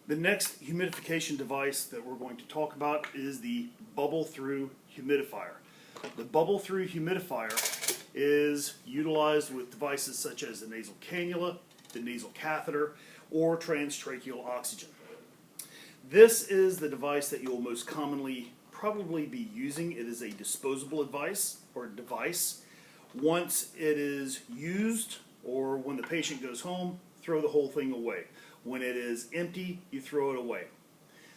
The next humidification device that we're going to talk about is the Bubble Humidifier. The Bubble Humidifier is utilized with devices such as the nasal cannula, the nasal catheter, or transtracheal oxygen. This is the device that you'll most commonly probably be using. It is a disposable device. Once it is used or when the patient goes home, throw the whole thing away. When it is empty, you throw it away.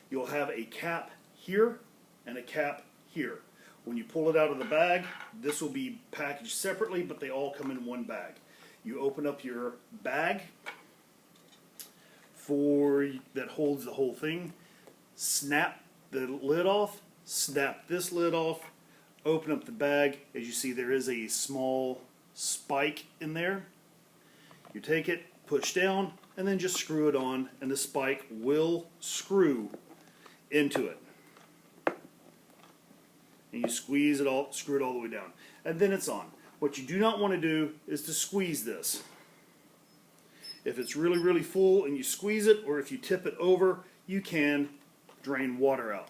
You'll have a cap here and a cap here. When you pull it out of the bag, this will be packaged separately, but they all come in one bag. You open up your bag that holds the whole thing, snap the lid off, snap this lid off, open up the bag. As you see, there is a small spike in there. You take it, push down, and then just screw it on, and the spike will screw into it. And you squeeze it all, screw it all the way down, and then it's on. What you do not want to do is to squeeze this. If it's really, really full and you squeeze it, or if you tip it over, you can drain water out,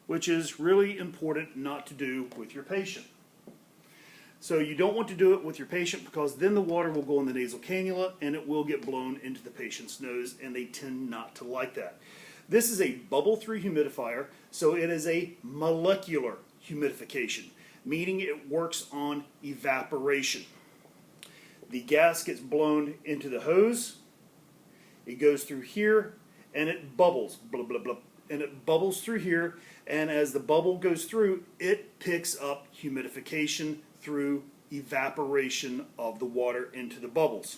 which is really important not to do with your patient. So you don't want to do it with your patient because then the water will go in the nasal cannula and it will get blown into the patient's nose, and they tend not to like that. This is a Bubble humidifier, so it is a molecular humidification, meaning it works on evaporation. The gas gets blown into the hose, it goes through here, and it bubbles, blah, blah, blah, and it bubbles through here, and as the bubble goes through, it picks up humidification through evaporation of the water into the bubbles.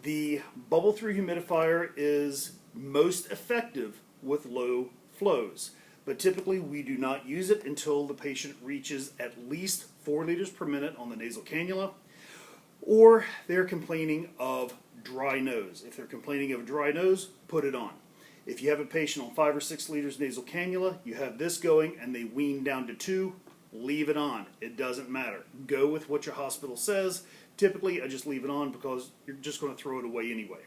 The Bubble humidifier is most effective with low flows, but typically we do not use it until the patient reaches at least 4 liters per minute on the nasal cannula, or they're complaining of dry nose. If they're complaining of a dry nose, put it on. If you have a patient on 5 or 6 liters nasal cannula, you have this going and they wean down to 2, leave it on. It doesn't matter. Go with what your hospital says. Typically, I just leave it on because you're just going to throw it away anyway.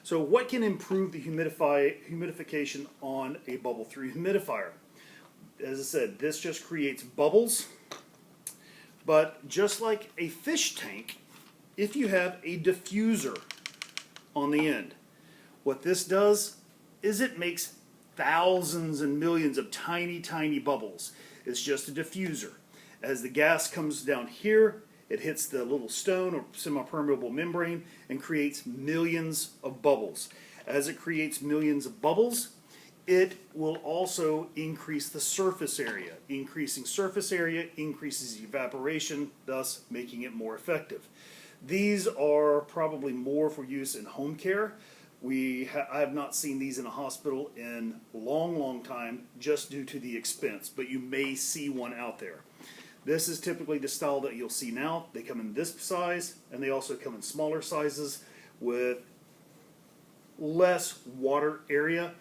So what can improve the humidification on a Bubble humidifier? As I said, this just creates bubbles, but just like a fish tank, if you have a diffuser on the end, what this does is it makes thousands and millions of tiny, tiny bubbles. It's just a diffuser. As the gas comes down here, it hits the little stone or semi-permeable membrane and creates millions of bubbles. As it creates millions of bubbles, it will also increase the surface area. Increasing surface area increases evaporation, thus making it more effective. These are probably more for use in home care. I have not seen these in a hospital in a long, long time just due to the expense, but you may see one out there. This is typically the style that you'll see now. They come in this size, and they also come in smaller sizes with less water area.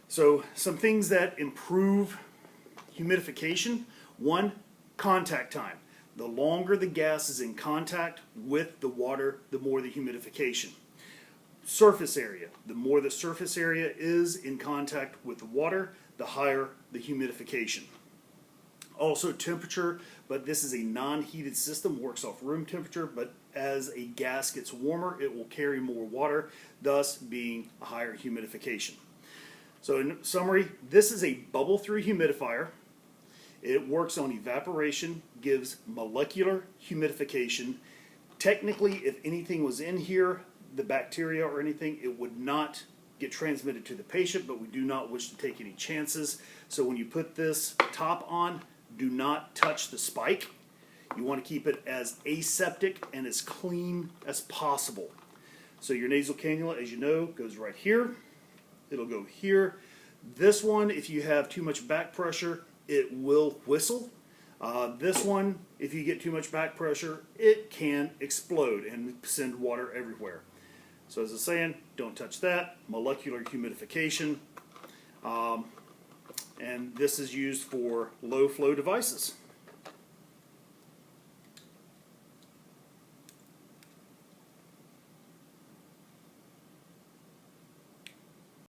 So some things that improve humidification: 1, contact time. The longer the gas is in contact with the water, the more the humidification. Surface area. The more the surface area is in contact with the water, the higher the humidification. Also temperature, but this is a non-heated system, works off room temperature, but as a gas gets warmer, it will carry more water, thus being a higher humidification. So in summary, this is a Bubble humidifier. It works on evaporation, gives molecular humidification. Technically, if anything was in here, the bacteria or anything, it would not get transmitted to the patient, but we do not wish to take any chances. So when you put this top on, do not touch the spike. You want to keep it as aseptic and as clean as possible. So your nasal cannula, as you know, goes right here. It'll go here. This one, if you have too much back pressure, it will whistle. This one, if you get too much back pressure, it can explode and send water everywhere. So as I was saying, don't touch that. Molecular humidification. And this is used for low flow devices.